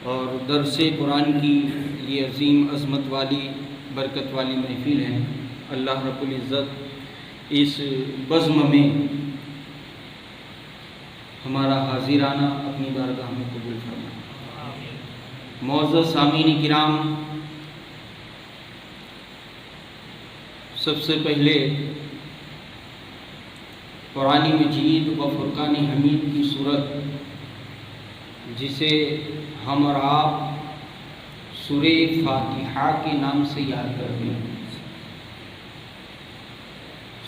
اور درس قرآن کی یہ عظیم عظمت والی برکت والی محفل ہے۔ اللہ رب العزت اس بزم میں ہمارا حاضرانہ اپنی بارگاہ میں قبول فرمائے۔ معزز سامعین کرام، سب سے پہلے قرآن مجید و فرقان حمید کی صورت جسے ہم اور آپ سورہ فاتحہ کے نام سے یاد کرتے ہیں،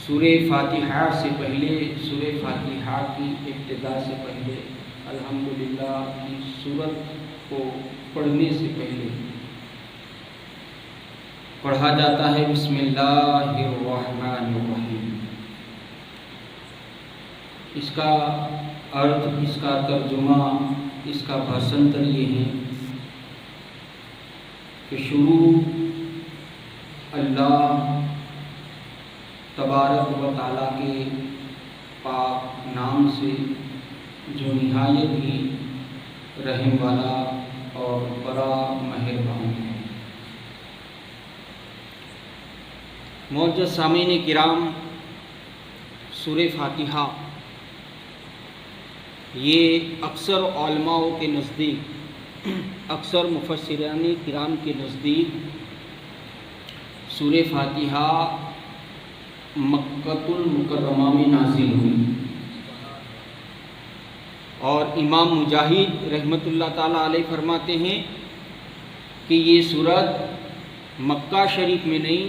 سورہ فاتحہ سے پہلے، سورہ فاتحہ کی ابتدا سے پہلے، الحمدللہ کی سورت کو پڑھنے سے پہلے پڑھا جاتا ہے بسم اللہ الرحمن الرحیم۔ اس کا ارتھ، اس کا ترجمہ، اس کا بھاشنتر یہ ہے کہ شروع اللہ تبارک و تعالیٰ کے پاک نام سے جو نہایت ہی رحم والا اور بڑا مہربان ہے۔ معزز سامعین کرام، سورہ فاتحہ یہ اکثر علماء کے نزدیک، اکثر مفسرین کرام کے نزدیک سورہ فاتحہ مکۃ المکرمہ میں نازل ہوئی، اور امام مجاہد رحمۃ اللہ تعالیٰ علیہ فرماتے ہیں کہ یہ سورت مکہ شریف میں نہیں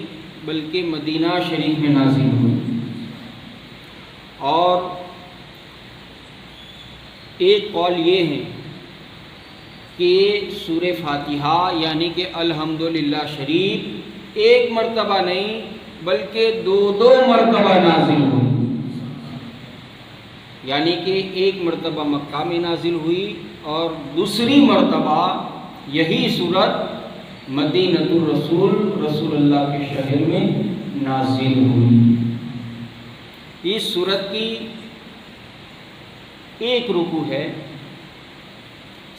بلکہ مدینہ شریف میں نازل ہوئی۔ اور ایک قول یہ ہے کہ سورہ فاتحہ یعنی کہ الحمدللہ شریف ایک مرتبہ نہیں بلکہ دو مرتبہ نازل ہوئی، یعنی کہ ایک مرتبہ مکہ میں نازل ہوئی اور دوسری مرتبہ یہی سورت مدینۃ الرسول، رسول اللہ کے شہر میں نازل ہوئی۔ اس سورت کی ایک رکوع ہے،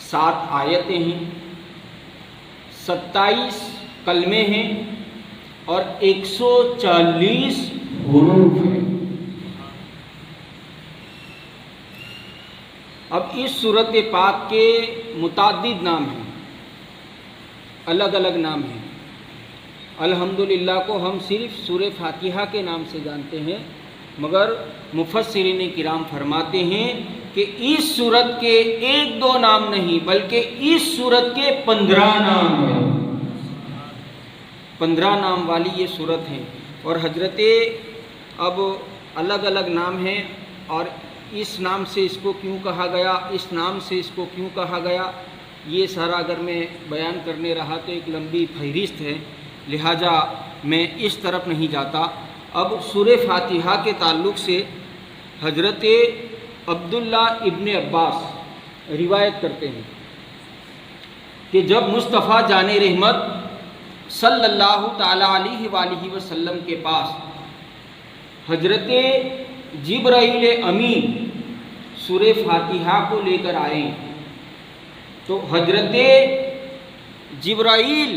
7 آیتیں ہیں، 27 کلمے ہیں اور 140 حروف ہیں۔ اب اس سورت پاک کے متعدد نام ہیں، الگ الگ نام ہیں۔ الحمدللہ کو ہم صرف سورہ فاتحہ کے نام سے جانتے ہیں، مگر مفسرین کرام فرماتے ہیں کہ اس سورت کے 1-2 نام نہیں بلکہ اس سورت کے 15 نام ہیں، 15 نام والی یہ سورت ہے۔ اور حضرت اب الگ الگ نام ہیں، اور اس نام سے اس کو کیوں کہا گیا، اس نام سے اس کو کیوں کہا گیا، یہ سارا اگر میں بیان کرنے رہا تو ایک لمبی فہرست ہے، لہٰذا میں اس طرف نہیں جاتا۔ اب سورہ فاتحہ کے تعلق سے حضرت عبداللہ ابن عباس روایت کرتے ہیں کہ جب مصطفیٰ جان رحمت صلی اللہ تعالیٰ علیہ وآلہ وسلم کے پاس حضرت جبرائیل امین سورہ فاتحہ کو لے کر آئے تو حضرت جبرائیل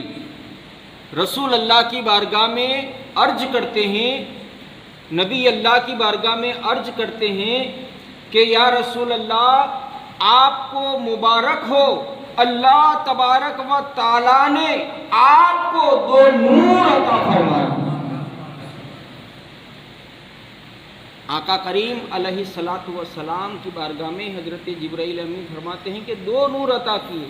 رسول اللہ کی بارگاہ میں عرض کرتے ہیں، نبی اللہ کی بارگاہ میں عرض کرتے ہیں کہ یا رسول اللہ، آپ کو مبارک ہو، اللہ تبارک و تعالیٰ نے آپ کو 2 نور عطا فرمائے۔ آقا کریم علیہ الصلاۃ والسلام کی بارگاہ میں حضرت جبرائیل امین فرماتے ہیں کہ 2 نور عطا کیے۔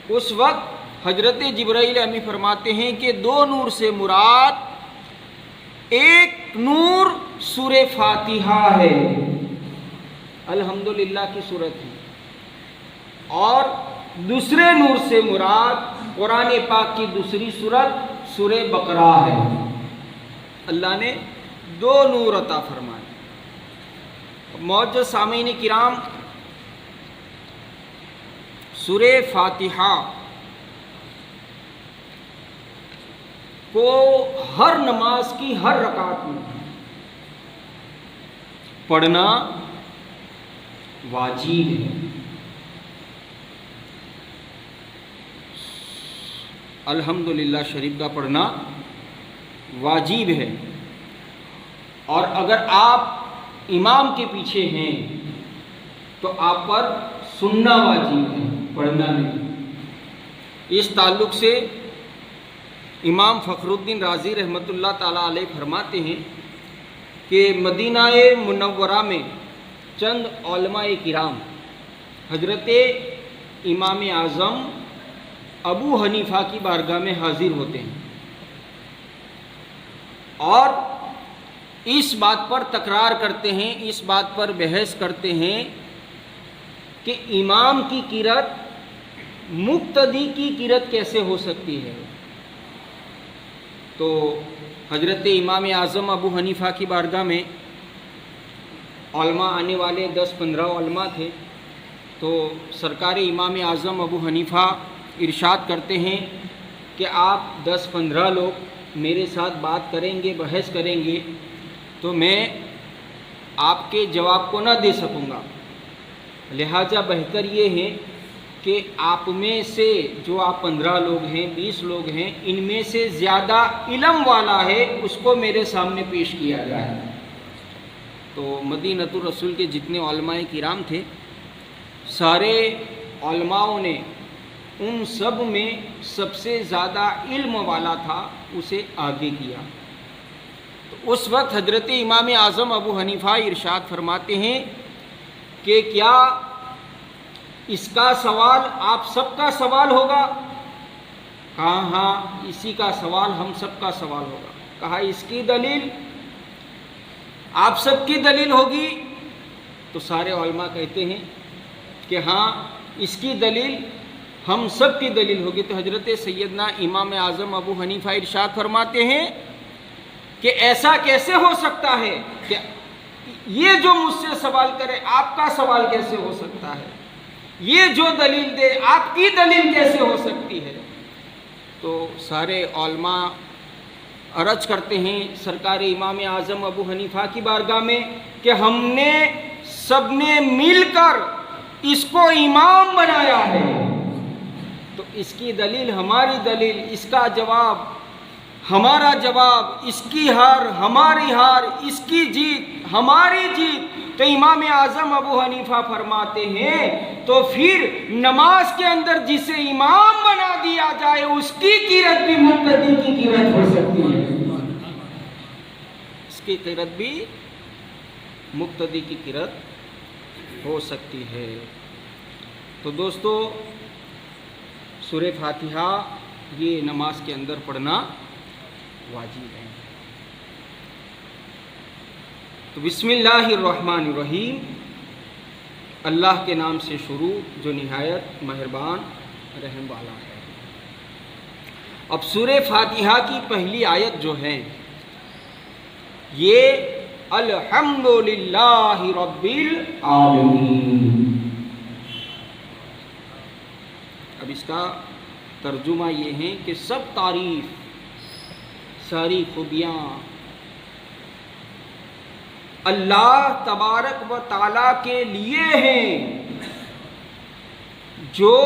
تو اس وقت حضرت جبرائیل امین فرماتے ہیں کہ 2 نور سے مراد ایک نور سورہ فاتحہ ہے، الحمدللہ کی صورت ہے، اور دوسرے نور سے مراد قرآن پاک کی دوسری صورت سورہ بقرہ ہے۔ اللہ نے 2 نور عطا فرمائے۔ معزز سامعین کرام، سورہ فاتحہ کو ہر نماز کی ہر رکعت میں پڑھنا واجب ہے۔ الحمدللہ شریف کا پڑھنا واجب ہے، اور اگر آپ امام کے پیچھے ہیں تو آپ پر سننا واجب ہے، پڑھنا نہیں۔ اس تعلق سے امام فخر الدین رازی رحمۃ اللہ تعالیٰ علیہ فرماتے ہیں کہ مدینہ منورہ میں چند علماء کرام حضرت امام اعظم ابو حنیفہ کی بارگاہ میں حاضر ہوتے ہیں اور اس بات پر تکرار کرتے ہیں، اس بات پر بحث کرتے ہیں کہ امام کی قرأت مقتدی کی قرأت کیسے ہو سکتی ہے۔ تو حضرت امام اعظم ابو حنیفہ کی بارگاہ میں علماء آنے والے 10-15 علماء تھے، تو سرکار امام اعظم ابو حنیفہ ارشاد کرتے ہیں کہ آپ 10-15 لوگ میرے ساتھ بات کریں گے، بحث کریں گے، تو میں آپ کے جواب کو نہ دے سکوں گا، لہٰذا بہتر یہ ہے کہ آپ میں سے جو آپ 15 لوگ ہیں، 20 لوگ ہیں، ان میں سے زیادہ علم والا ہے اس کو میرے سامنے پیش کیا جائے۔ تو مدینۃ الرسول کے جتنے علماء کرام تھے، سارے علماؤں نے ان سب میں سب سے زیادہ علم والا تھا اسے آگے کیا۔ تو اس وقت حضرت امام اعظم ابو حنیفہ ارشاد فرماتے ہیں کہ کیا اس کا سوال آپ سب کا سوال ہوگا؟ کہا ہاں، اسی کا سوال ہم سب کا سوال ہوگا۔ کہا اس کی دلیل آپ سب کی دلیل ہوگی؟ تو سارے علماء کہتے ہیں کہ ہاں اس کی دلیل ہم سب کی دلیل ہوگی۔ تو حضرت سیدنا امام اعظم ابو حنیفہ ارشاد فرماتے ہیں کہ ایسا کیسے ہو سکتا ہے کہ یہ جو مجھ سے سوال کرے آپ کا سوال کیسے ہو سکتا ہے، یہ جو دلیل دے آپ کی دلیل کیسے ہو سکتی ہے؟ تو سارے علماء عرض کرتے ہیں سرکار امام اعظم ابو حنیفہ کی بارگاہ میں کہ ہم نے سب نے مل کر اس کو امام بنایا ہے، تو اس کی دلیل ہماری دلیل، اس کا جواب ہمارا جواب، اس کی ہار ہماری ہار، اس کی جیت ہماری جیت۔ تو امام اعظم ابو حنیفہ فرماتے ہیں تو پھر نماز کے اندر جسے امام بنا دیا جائے اس کی قرأت بھی مقتدی کی قرأت ہو سکتی ہے، اس کی قرأت بھی مقتدی کی قرأت ہو سکتی ہے۔ تو دوستو، سورہ فاتحہ یہ نماز کے اندر پڑھنا واجب ہے۔ تو بسم اللہ الرحمن الرحیم، اللہ کے نام سے شروع جو نہایت مہربان رحم والا ہے۔ اب سورہ فاتحہ کی پہلی آیت جو ہے یہ الحمدللہ رب العالمین۔ اب اس کا ترجمہ یہ ہے کہ سب تعریف، ساری خوبیاں اللہ تبارک و تعالیٰ کے لیے ہیں جو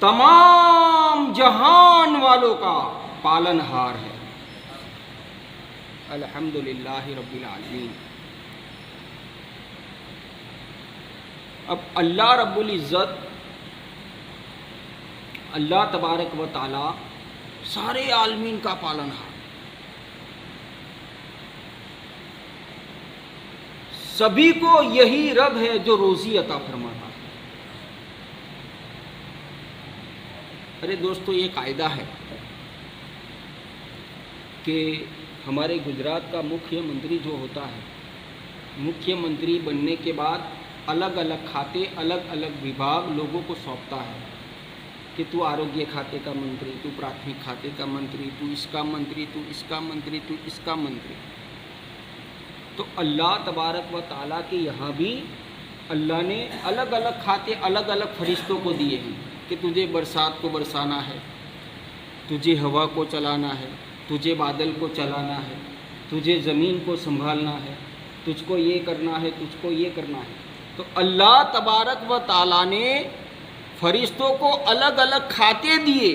تمام جہان والوں کا پالن ہار ہے۔ الحمدللہ رب العالمین۔ اب اللہ رب العزت، اللہ تبارک و تعالیٰ سارے عالمین کا پالن ہار، سبھی کو یہی رب ہے جو روزی عطا فرماتا ہے۔ ارے دوستو، یہ قاعدہ ہے کہ ہمارے گجرات کا مکھیہ منتری جو ہوتا ہے، مکھیہ منتری بننے کے بعد الگ الگ کھاتے، الگ الگ وبھاگ لوگوں کو سونپتا ہے کہ تو آروگیہ کھاتے کا منتری، تو پراتھمک کھاتے کا منتری، تو اس کا منتری، تو اس کا منتری، تو اس کا منتری۔ تو اللہ تبارک و تعالیٰ کے یہاں بھی اللہ نے الگ الگ کھاتے الگ الگ فرشتوں کو دیے ہیں کہ تجھے برسات کو برسانا ہے، تجھے ہوا کو چلانا ہے، تجھے بادل کو چلانا ہے، تجھے زمین کو سنبھالنا ہے، تجھ کو یہ کرنا ہے، تجھ کو یہ کرنا ہے۔ تو اللہ تبارک و تعالیٰ نے فرشتوں کو الگ الگ کھاتے دیے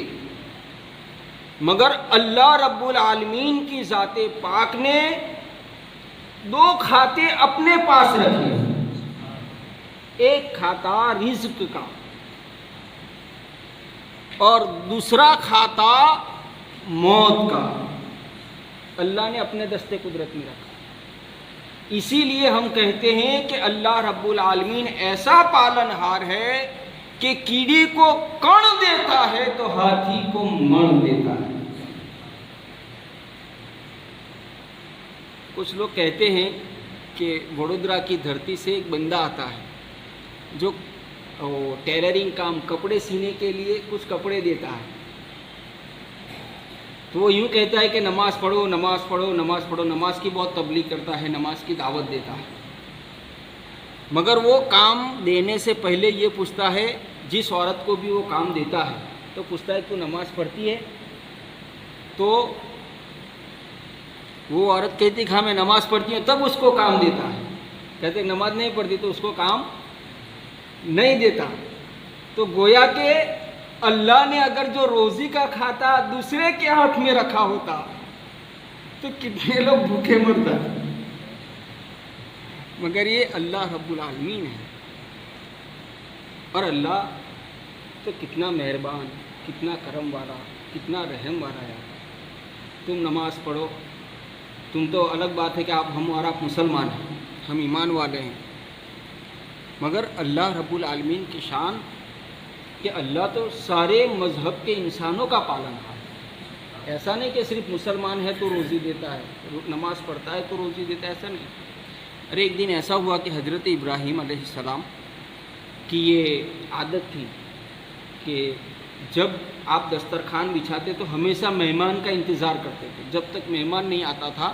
مگر اللہ رب العالمین کی ذات پاک نے دو کھاتے اپنے پاس رکھے، ایک کھاتا رزق کا اور دوسرا کھاتا موت کا، اللہ نے اپنے دستے قدرت میں رکھا۔ اسی لیے ہم کہتے ہیں کہ اللہ رب العالمین ایسا پالن ہار ہے کہ کیڑی کو کڑ دیتا ہے تو ہاتھی کو مڑ دیتا ہے۔ کچھ لوگ کہتے ہیں کہ وڈودرا کی دھرتی سے ایک بندہ آتا ہے جو ٹیلرنگ کام، کپڑے سینے کے لیے کچھ کپڑے دیتا ہے، تو وہ یوں کہتا ہے کہ نماز پڑھو نماز پڑھو نماز پڑھو، نماز کی بہت تبلیغ کرتا ہے، نماز کی دعوت دیتا ہے، مگر وہ کام دینے سے پہلے یہ پوچھتا ہے، جس عورت کو بھی وہ کام دیتا ہے تو پوچھتا ہے تو نماز پڑھتی ہے؟ تو وہ عورت کہتی کہ ہاں میں نماز پڑھتی ہوں، تب اس کو کام دیتا ہے۔ کہتے ہیں نماز نہیں پڑھتی تو اس کو کام نہیں دیتا۔ تو گویا کہ اللہ نے اگر جو روزی کا کھاتا دوسرے کے ہاتھ میں رکھا ہوتا تو کتنے لوگ بھوکے مرتا، مگر یہ اللہ رب العالمین ہے۔ اور اللہ تو کتنا مہربان، کتنا کرم والا، کتنا رحم والا ہے۔ تم نماز پڑھو، تم تو الگ بات ہے کہ ہم اور آپ مسلمان ہیں، ہم ایمان والے ہیں، مگر اللہ رب العالمین کی شان کہ اللہ تو سارے مذہب کے انسانوں کا پالن ہار ہے۔ ایسا نہیں کہ صرف مسلمان ہے تو روزی دیتا ہے، نماز پڑھتا ہے تو روزی دیتا ہے، ایسا نہیں۔ ارے ایک دن ایسا ہوا کہ حضرت ابراہیم علیہ السلام کی یہ عادت تھی کہ جب آپ دسترخوان بچھاتے تو ہمیشہ مہمان کا انتظار کرتے تھے، جب تک مہمان نہیں آتا تھا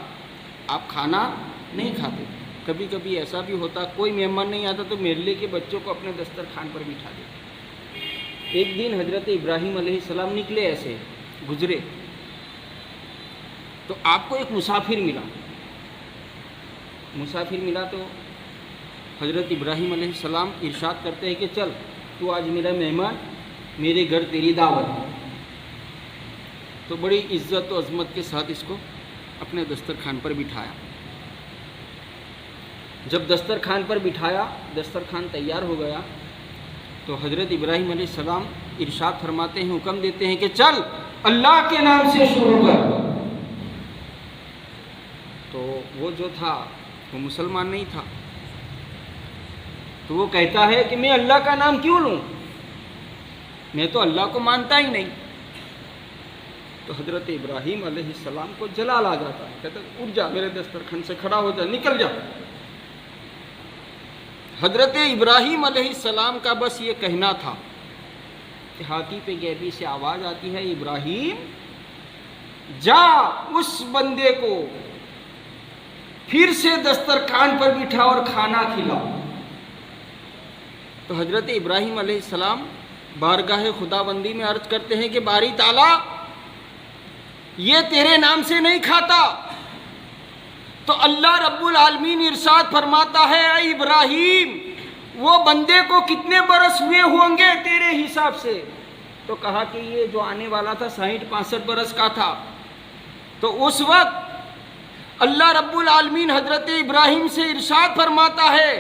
آپ کھانا نہیں کھاتے تھے۔ کبھی کبھی ایسا بھی ہوتا کوئی مہمان نہیں آتا تو میرلے کے بچوں کو اپنے دسترخوان پر بٹھا دیتے۔ ایک دن حضرت ابراہیم علیہ السلام نکلے، ایسے گزرے تو آپ کو ایک مسافر ملا تو حضرت ابراہیم علیہ السلام ارشاد کرتے ہیں کہ چل تو آج میرا مہمان، میرے گھر تیری دعوت ہے۔ تو بڑی عزت و عظمت کے ساتھ اس کو اپنے دسترخوان پر بٹھایا۔ جب دسترخوان پر بٹھایا، دسترخوان تیار ہو گیا تو حضرت ابراہیم علیہ السلام ارشاد فرماتے ہیں، حکم دیتے ہیں کہ چل اللہ کے نام سے شروع کر۔ تو وہ جو تھا وہ مسلمان نہیں تھا، تو وہ کہتا ہے کہ میں اللہ کا نام کیوں لوں، میں تو اللہ کو مانتا ہی نہیں۔ تو حضرت ابراہیم علیہ السلام کو جلال آ جاتا ہے، کہتا ہے اٹھ جا، میرے دسترخوان سے کھڑا ہو جا، نکل جا۔ حضرت ابراہیم علیہ السلام کا بس یہ کہنا تھا کہ ہاتھی پہ غیبی سے آواز آتی ہے، ابراہیم جا اس بندے کو پھر سے دسترخوان پر بٹھا اور کھانا کھلاؤ۔ تو حضرت ابراہیم علیہ السلام بارگاہ خداوندی میں عرض کرتے ہیں کہ باری تعالیٰ یہ تیرے نام سے نہیں کھاتا۔ تو اللہ رب العالمین ارشاد فرماتا ہے، اے ابراہیم وہ بندے کو کتنے برس ہوئے ہوں گے تیرے حساب سے؟ تو کہا کہ یہ جو آنے والا تھا 60-65 برس کا تھا۔ تو اس وقت اللہ رب العالمین حضرت ابراہیم سے ارشاد فرماتا ہے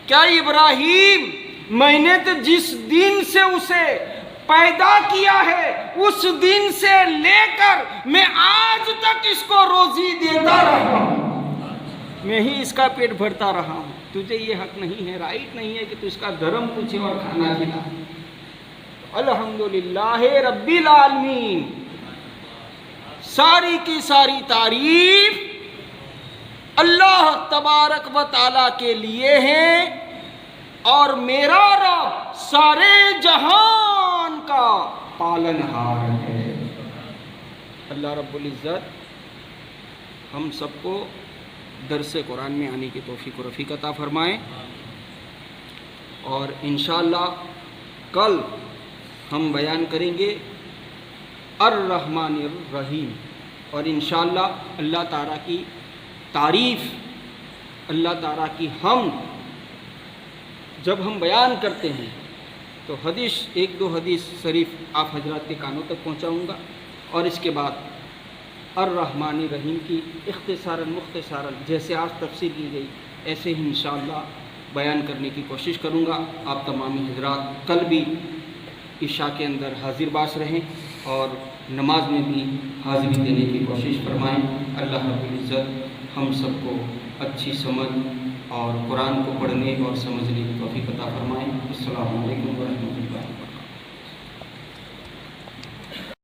کیا ابراہیم میں نے تو جس دن سے اسے پیدا کیا ہے اس دن سے لے کر میں آج تک اس کو روزی دیتا رہا ہوں، میں ہی اس کا پیٹ بھرتا رہا ہوں، تجھے یہ حق نہیں ہے، رائٹ نہیں ہے کہ تو اس کا دھرم پوچھے اور کھانا کھلا۔ الحمدللہ رب العالمین، ساری کی ساری تعریف اللہ تبارک و تعالیٰ کے لیے ہے، اور میرا رب سارے جہان کا پالن ہار ہے۔ اللہ رب العزت ہم سب کو درس قرآن میں آنے کی توفیق و رفیق عطا فرمائے، اور انشاءاللہ کل ہم بیان کریں گے الرحمن الرحیم، اور انشاءاللہ اللہ تعالیٰ کی تعریف، اللہ تعالیٰ کی حمد جب ہم بیان کرتے ہیں تو حدیث 1-2 حدیث شریف آپ حضرات کے کانوں تک پہنچاؤں گا۔ اور اس کے بعد الرحمن الرحیم کی اختصاراً مختصراً جیسے آج تفسیر کی گئی ایسے ہی انشاءاللہ بیان کرنے کی کوشش کروں گا۔ آپ تمامی حضرات کل بھی عشاء کے اندر حاضر باش رہیں اور نماز میں بھی حاضری دینے کی کوشش فرمائیں۔ اللہ رب العزت ہم سب کو اچھی سمجھ اور قرآن کو پڑھنے اور سمجھنے کی توفیق عطا فرمائیں۔ السلام علیکم ورحمۃ اللہ۔